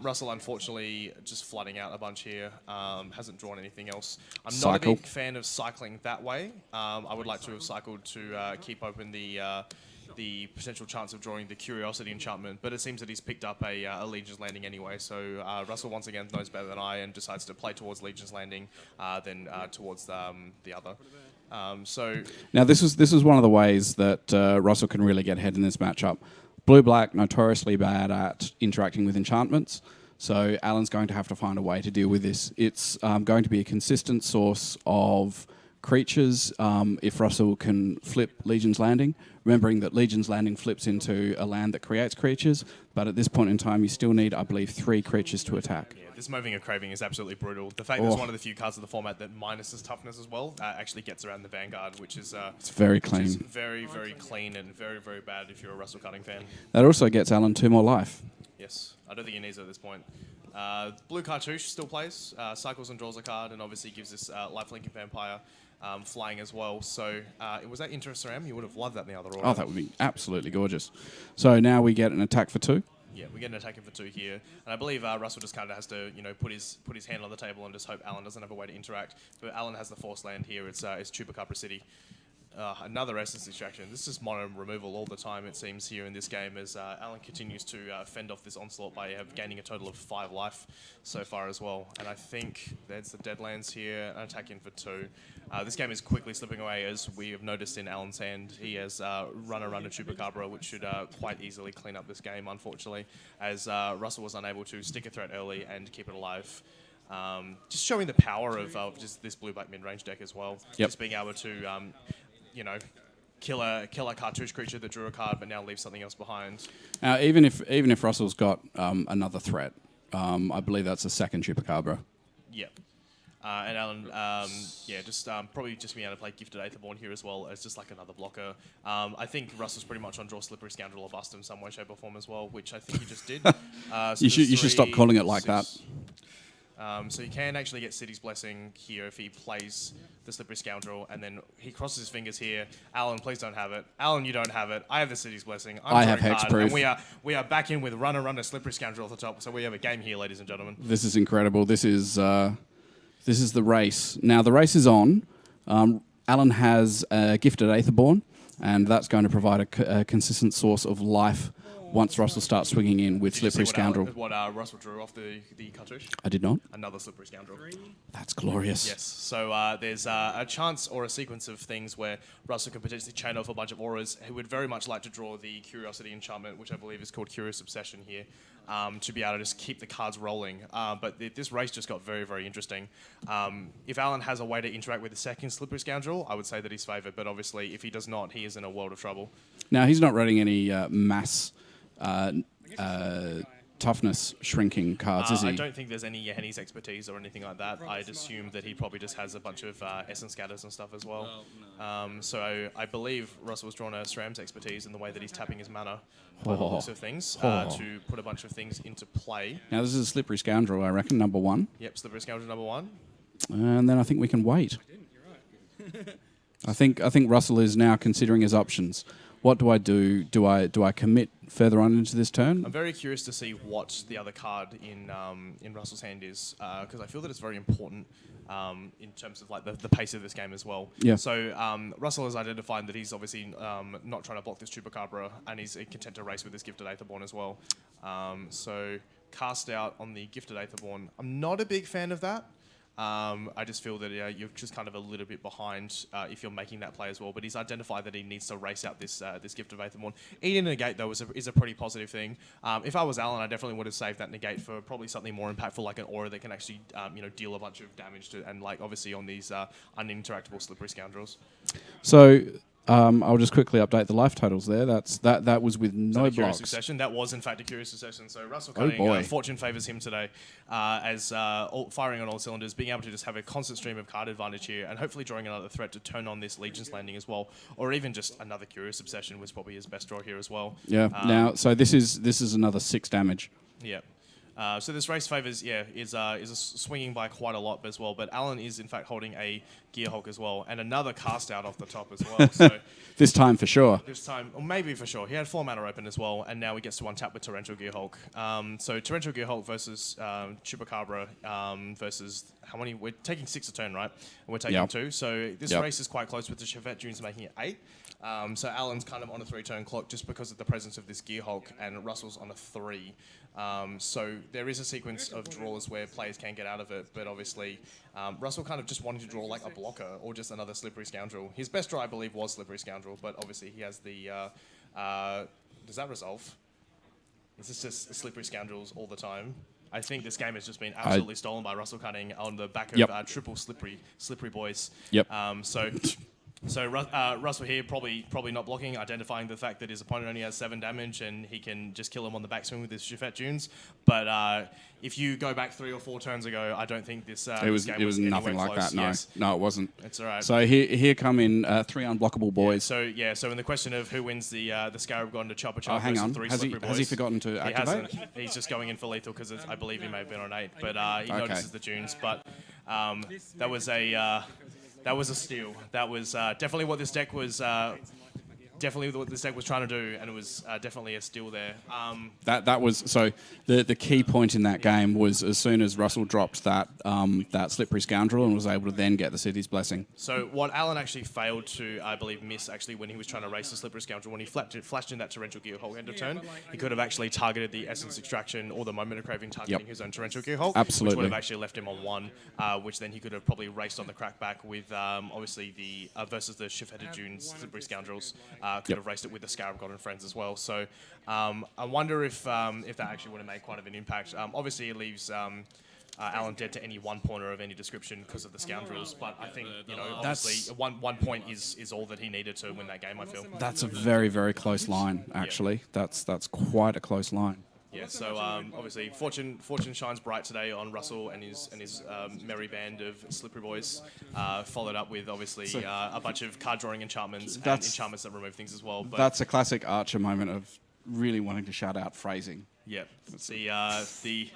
Russell, unfortunately, just flooding out a bunch here. Hasn't drawn anything else. I'm not a big fan of cycling that way. I would like to have cycled to keep open the potential chance of drawing the Curiosity enchantment, but it seems that he's picked up a Legion's Landing anyway. So Russell once again knows better than I and decides to play towards Legion's Landing than towards the other. So now this is one of the ways that Russell can really get ahead in this matchup. Blue-black, notoriously bad at interacting with enchantments, so Alan's going to have to find a way to deal with this. It's going to be a consistent source of creatures if Russell can flip Legion's Landing, remembering that Legion's Landing flips into a land that creates creatures, but at this point in time you still need, I believe, 3 creatures to attack. Yeah, this Moving of Craving is absolutely brutal. The fact that it's one of the few cards of the format that minuses toughness as well actually gets around the Vanguard, which is it's very clean. Which is very, very clean and very, very bad if you're a Russell Cutting fan. That also gets Alan 2 more life. Yes, I don't think he needs it at this point. Blue Cartouche still plays, cycles and draws a card, and obviously gives this Lifelinking Vampire flying as well. So was that Interest Ram? You would have loved that in the other order. Oh, that would be absolutely gorgeous. So now we get an attack for 2. Yeah, we get an attacking for 2 here, and I believe Russell just kind of has to, put his hand on the table and just hope Alan doesn't have a way to interact. But Alan has the force land here. It's Chupacabra City. Another Essence Extraction. This is mono removal all the time, it seems, here in this game, as Alan continues to fend off this onslaught by gaining a total of 5 life so far as well. And I think there's the Deadlands here, an attack in for 2. This game is quickly slipping away, as we have noticed in Alan's hand. He has Runner Chupacabra, which should quite easily clean up this game, unfortunately, as Russell was unable to stick a threat early and keep it alive. Just showing the power of just this blue-black mid-range deck as well. Yep. Just being able to kill a cartouche creature that drew a card, but now leave something else behind. Now, even if Russell's got another threat, I believe that's a second Chupacabra. Yeah. And Alan, just probably just being able to play Gifted Aetherborn here as well as just like another blocker. I think Russell's pretty much on draw Slippery Scoundrel or Bust in some way, shape or form as well, which I think he just did. So you should stop calling it like that. So you can actually get City's Blessing here if he plays the Slippery Scoundrel, and then he crosses his fingers here. Alan, please don't have it. Alan, you don't have it. I have the City's Blessing. I have Hexproof. And we are back in with Runner, Slippery Scoundrel at the top. So we have a game here, ladies and gentlemen. This is incredible. This is the race. Now the race is on. Alan has Gifted Aetherborn, and that's going to provide a consistent source of life once Russell starts swinging in with Did you Slippery see Scoundrel. what Russell drew off the cartouche? I did not. Another Slippery Scoundrel. That's glorious. Yes. So there's a chance or a sequence of things where Russell could potentially chain off a bunch of auras. He would very much like to draw the Curiosity Enchantment, which I believe is called Curious Obsession here, to be able to just keep the cards rolling. But this race just got very, very interesting. If Alan has a way to interact with the second Slippery Scoundrel, I would say that he's favoured. But obviously, if he does not, he is in a world of trouble. Now, he's not running any mass toughness shrinking cards, is he? I don't think there's any Yahenni's expertise or anything like that. I'd assume that he probably just has a bunch of essence scatters and stuff as well. So I believe Russell was drawn a SRAM's expertise in the way that he's tapping his mana by the looks of things to put a bunch of things into play. Now, this is a Slippery Scoundrel, I reckon, number 1. Yep, Slippery Scoundrel number 1. And then I think we can wait. I think Russell is now considering his options. What do I do? Do I commit further on into this turn? I'm very curious to see what the other card in Russell's hand is, because I feel that it's very important in terms of like the pace of this game as well. Yeah. So Russell has identified that he's obviously not trying to block this Chupacabra, and he's content to race with this Gifted Aetherborn as well. So cast out on the Gifted Aetherborn. I'm not a big fan of that. I just feel that you're just kind of a little bit behind if you're making that play as well. But he's identified that he needs to race out this Gift of Aetherborn. Eating a negate, though, is a pretty positive thing. If I was Alan, I definitely would have saved that negate for probably something more impactful, like an aura that can actually deal a bunch of damage to, and like obviously on these uninteractable Slippery Scoundrels. So I'll just quickly update the life totals there. That was with no Curious blocks. Succession. That was in fact a Curious Succession. So Russell Oh, Cunning, boy. fortune favours him today, as firing on all cylinders, being able to just have a constant stream of card advantage here, and hopefully drawing another threat to turn on this Legion's Landing as well, or even just another Curious Obsession was probably his best draw here as well. Yeah. Now, so this is another 6 damage. Yeah. So this race favours, is swinging by quite a lot as well. But Alan is in fact holding a Gearhulk as well, and another cast out off the top as well. So This time for sure. this time, or maybe for sure, he had 4 mana open as well, and now he gets to untap with Torrential Gearhulk. So Torrential Gearhulk versus Chupacabra versus how many? We're taking 6 a turn, right? And we're taking 2. So this race is quite close with the Chevette Dunes making it 8. So Alan's kind of on a 3-turn clock just because of the presence of this Gearhulk, and Russell's on a 3. So there is a sequence of draws where players can get out of it, but obviously Russell kind of just wanted to draw like a blocker or just another Slippery Scoundrel. His best draw, I believe, was Slippery Scoundrel, but obviously he has the... does that resolve? Is this just Slippery Scoundrels all the time? I think this game has just been absolutely stolen by Russell Cunning on the back of triple slippery boys. Yep. So Russell here probably not blocking, identifying the fact that his opponent only has 7 damage and he can just kill him on the backswing with his Chevette Dunes. But if you go back 3 or 4 turns ago, I don't think this It was nothing like close. that. No, Yes. no, it wasn't. It's all right. So here come in 3 unblockable boys. So in the question of who wins the Scarab Gone to Chopper Oh, hang versus on. 3 Has Slippery Boys. he forgotten to activate? He hasn't. He's just going in for lethal because I believe he may have been on 8, but he notices the Dunes. But that was a steal. That was definitely what this deck was. Definitely what this deck was trying to do, and it was definitely a steal there. That was so. The key point in that game was as soon as Russell dropped that Slippery Scoundrel and was able to then get the City's Blessing. So what Alan actually failed to, I believe, miss actually when he was trying to race the Slippery Scoundrel, when he flashed in that Torrential Gearhulk end of turn, he could have actually targeted the Essence Extraction or the Moment of Craving targeting his own Torrential Gearhulk, Absolutely. which would have actually left him on 1, which then he could have probably raced on the crackback with obviously the versus the Shift-Headed Dunes Slippery Scoundrels. Could have raced it with the Scarab God and friends as well. So I wonder if that actually would have made quite of an impact. Obviously, it leaves Alan dead to any 1-pointer of any description because of the Scoundrels. But I think obviously one point is all that he needed to win that game. I feel That's a very, very close line. Actually, that's quite a close line. Yeah, so obviously fortune shines bright today on Russell and his merry band of Slippery Boys, followed up with obviously a bunch of card drawing enchantments and enchantments that remove things as well. But that's a classic Archer moment of really wanting to shout out phrasing. Yeah, the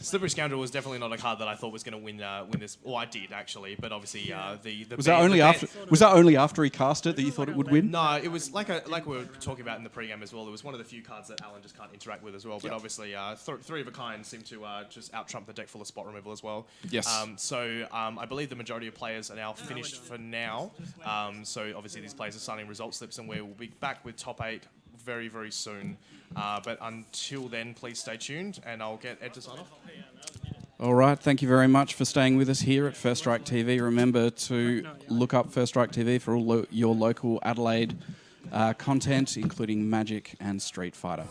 Slippery Scoundrel was definitely not a card that I thought was going to win this. Well, I did actually, but obviously was that only after he cast it that you thought it would win? No, it was like we were talking about in the pre-game as well. It was one of the few cards that Alan just can't interact with as well. But obviously, 3 of a kind seem to just out-trump the deck full of spot removal as well. Yes. I believe the majority of players are now finished for now. So obviously these players are signing result slips, and we will be back with top 8 very, very soon. But until then, please stay tuned, and I'll get Ed to sign off. All right, thank you very much for staying with us here at First Strike TV. Remember to look up First Strike TV for all your local Adelaide content, including Magic and Street Fighter.